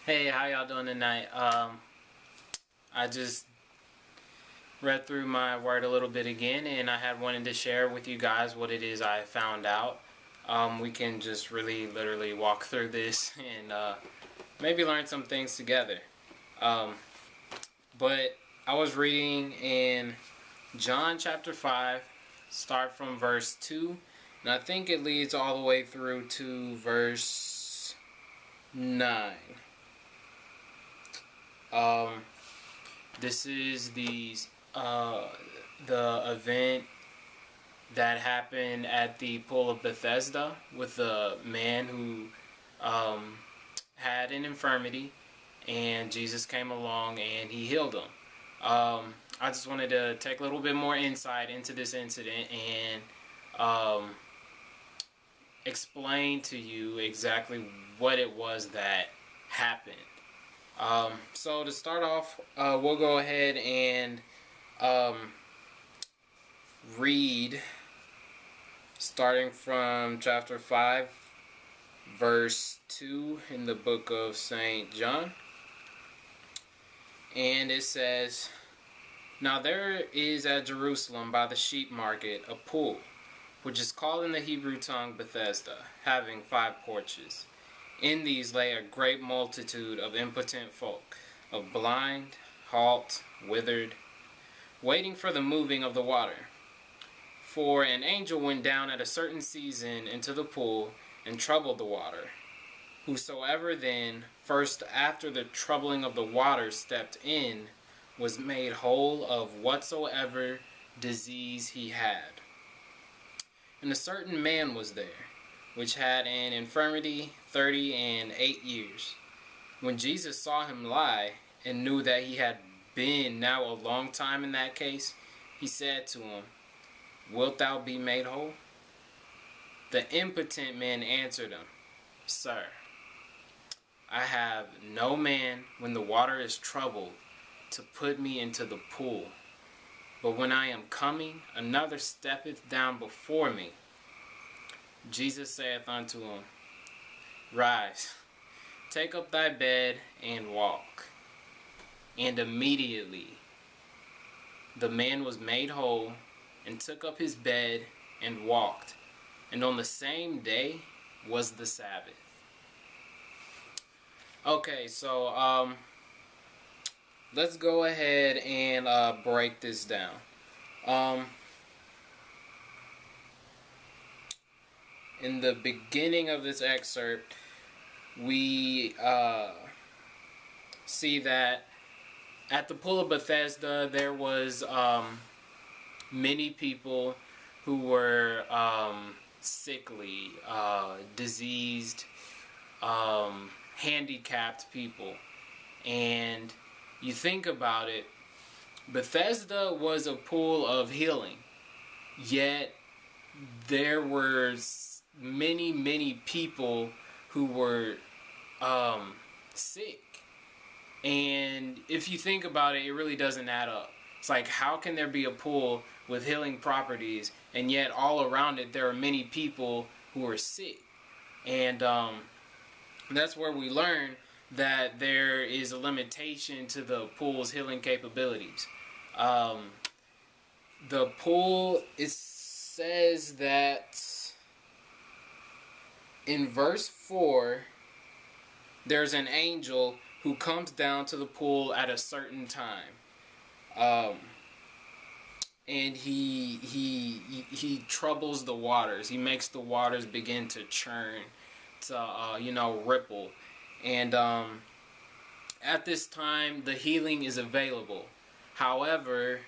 Hey, how y'all doing tonight? I just read through my word a little bit again, and I had wanted to share with you guys what it is I found out. We can just really, literally walk through this and maybe learn some things together. Um, but I was reading in John chapter 5, start from verse 2, and I think it leads all the way through to verse 9. Um, This is the event that happened at the pool of Bethesda with a man who had an infirmity, and Jesus came along and he healed him. I just wanted to take a little bit more insight into this incident and um, explain to you exactly what it was that happened. So to start off, we'll go ahead and um, read starting from chapter 5, verse 2 in the book of St. John. And it says, "Now there is at Jerusalem by the sheep market a pool, which is called in the Hebrew tongue Bethesda, having 5 porches. In these lay a great multitude of impotent folk, of blind, halt, withered, waiting for the moving of the water. For an angel went down at a certain season into the pool and troubled the water. Whosoever then, first after the troubling of the water, stepped in, was made whole of whatsoever disease he had. And a certain man was there, which had an infirmity 38 years. When Jesus saw him lie, and knew that he had been now a long time in that case, he said to him, Wilt thou be made whole? The impotent man answered him, Sir, I have no man when the water is troubled to put me into the pool. But when I am coming, another steppeth down before me. Jesus saith unto him, Rise, take up thy bed, and walk. And immediately the man was made whole, and took up his bed, and walked. And on the same day was the Sabbath." Okay, so let's go ahead and break this down. In the beginning of this excerpt, we see that at the pool of Bethesda there was many people who were sickly, diseased, handicapped people. And you think about it, Bethesda was a pool of healing, yet there were many people who were sick. And if you think about it, it really doesn't add up. It's like, how can there be a pool with healing properties, and yet all around it there are many people who are sick? And that's where we learn that there is a limitation to the pool's healing capabilities. The pool, it says that in verse 4, there's an angel who comes down to the pool at a certain time. And he troubles the waters. He makes the waters begin to churn, to ripple. And at this time, the healing is available. However,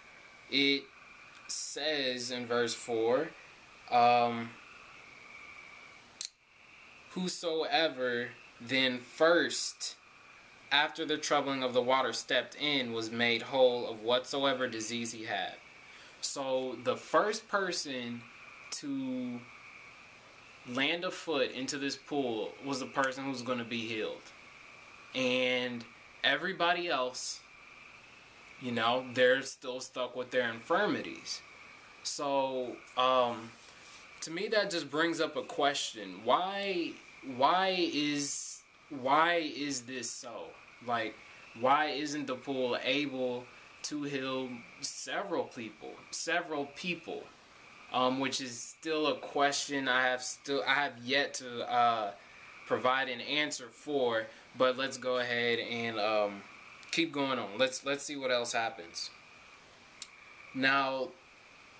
it says in verse 4, whosoever then first after the troubling of the water stepped in was made whole of whatsoever disease he had. So the first person to land a foot into this pool was the person who's going to be healed. And everybody else, they're still stuck with their infirmities. So to me that just brings up a question. Why why is this so? Like, why isn't the pool able to heal several people? Which is still a question I have yet to provide an answer for. But let's go ahead and keep going on. Let's see what else happens. Now,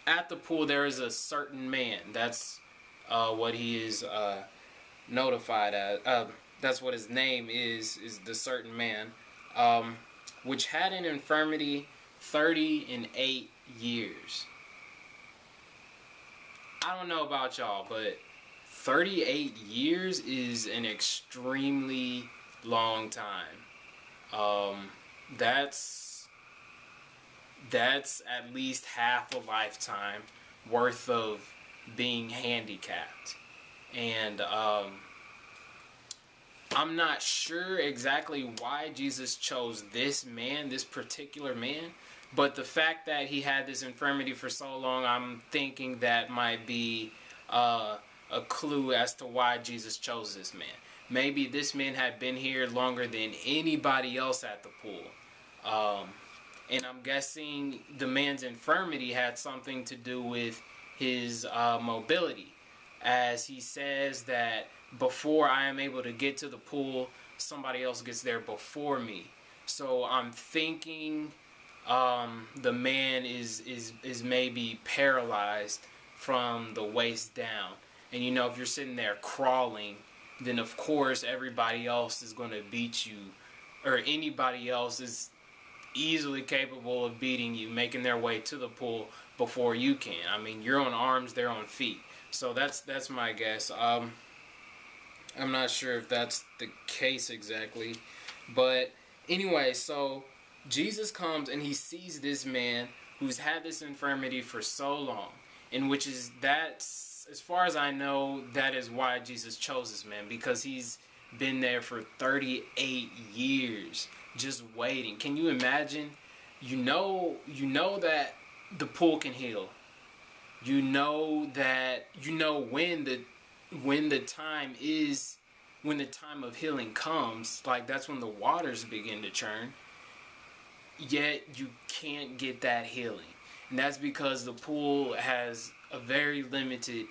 at the pool there is a certain man. That's what he is notified as. That's what his name is the certain man, which had an infirmity 38 years. I don't know about y'all, but 38 years is an extremely long time. That's at least half a lifetime worth of being handicapped. And I'm not sure exactly why Jesus chose this man, this particular man, but the fact that he had this infirmity for so long, I'm thinking that might be a clue as to why Jesus chose this man. Maybe this man had been here longer than anybody else at the pool. And I'm guessing the man's infirmity had something to do with his mobility. As he says that before I am able to get to the pool, somebody else gets there before me. So I'm thinking the man is maybe paralyzed from the waist down. And you know, if you're sitting there crawling, then of course everybody else is going to beat you, or anybody else is easily capable of beating you, making their way to the pool before you can. I mean, you're on arms, they're on feet. So that's my guess. I'm not sure if that's the case exactly. But anyway, so Jesus comes and he sees this man who's had this infirmity for so long. And that's, as far as I know, that is why Jesus chose this man. Because he's been there for 38 years just waiting. Can you imagine? You know that the pool can heal. You know that when the time of healing comes, like that's when the waters begin to churn. Yet you can't get that healing, and that's because the pool has a very limited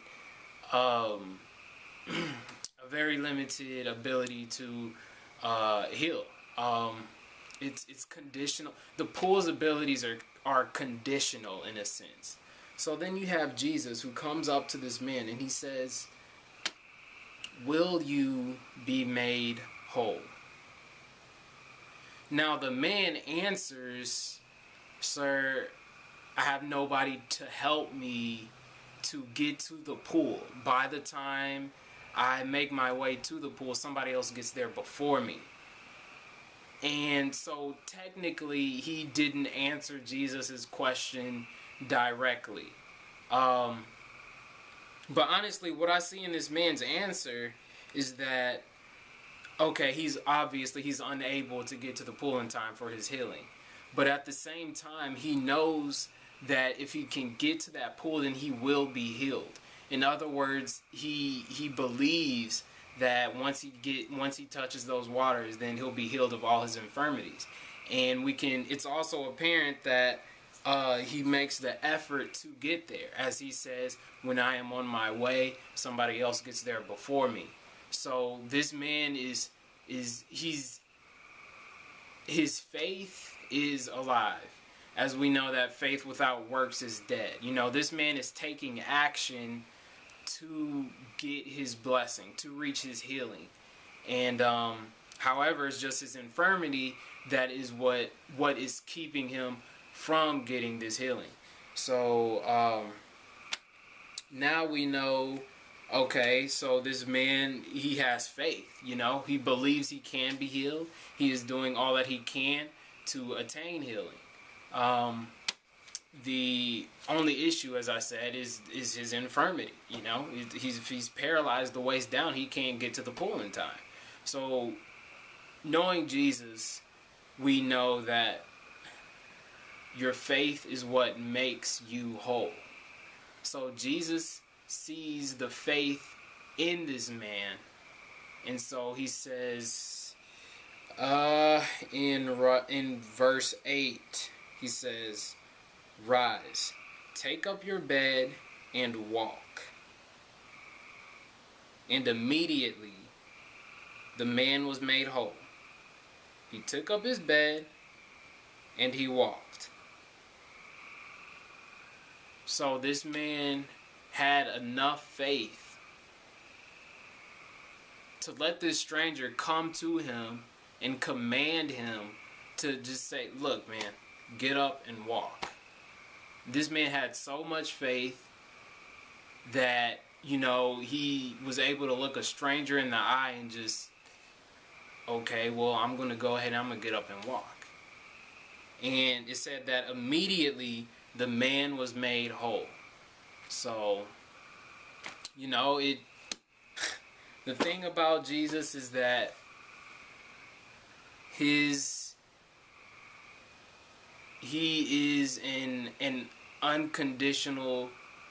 ability to heal. It's conditional. The pool's abilities are conditional in a sense. So then you have Jesus who comes up to this man and he says, "Will you be made whole?" Now the man answers, "Sir, I have nobody to help me to get to the pool. By the time I make my way to the pool, somebody else gets there before me." And so technically he didn't answer Jesus' question directly. But honestly, what I see in this man's answer is that, okay, he's unable to get to the pool in time for his healing. But at the same time, he knows that if he can get to that pool, then he will be healed. In other words, he believes that once he touches those waters, then he'll be healed of all his infirmities. And it's also apparent that he makes the effort to get there. As he says, "When I am on my way, somebody else gets there before me." So this man his faith is alive. As we know that faith without works is dead. You know, this man is taking action to get his blessing, to reach his healing. And however, it's just his infirmity that is what is keeping him from getting this healing. So now we know, okay, so this man, he has faith, you know, he believes he can be healed. He is doing all that he can to attain healing. The only issue, as I said, is his infirmity. You know, he's paralyzed the waist down. He can't get to the pool in time. So knowing Jesus, we know that your faith is what makes you whole. So Jesus sees the faith in this man And so he says, in verse 8, he says, "Rise, take up your bed, and walk." And immediately the man was made whole. He took up his bed and he walked. So this man had enough faith to let this stranger come to him and command him to just say, "Look, man, get up and walk." This man had so much faith that, he was able to look a stranger in the eye and just, okay, well, I'm going to go ahead and I'm going to get up and walk. And it said that immediately the man was made whole. So, the thing about Jesus is that he is an unconditional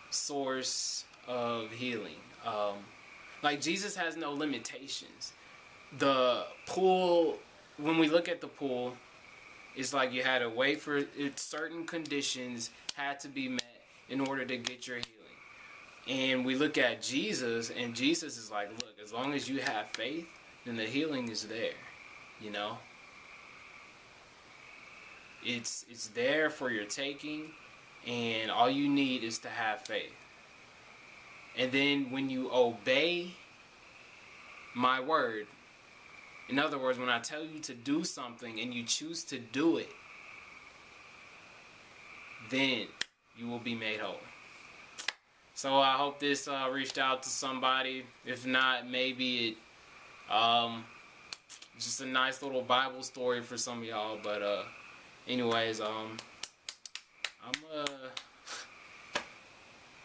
source of healing. Like, Jesus has no limitations. The pool, when we look at the pool, it's like you had to wait for certain conditions had to be met in order to get your healing. And we look at Jesus, and Jesus is like, look, as long as you have faith, then the healing is there. It's there for your taking, and all you need is to have faith. And then when you obey my word, in other words, when I tell you to do something and you choose to do it, then you will be made whole. So I hope this reached out to somebody. If not, maybe it just a nice little Bible story for some of y'all. But anyways, I'm gonna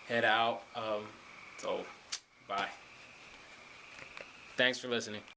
head out. So bye. Thanks for listening.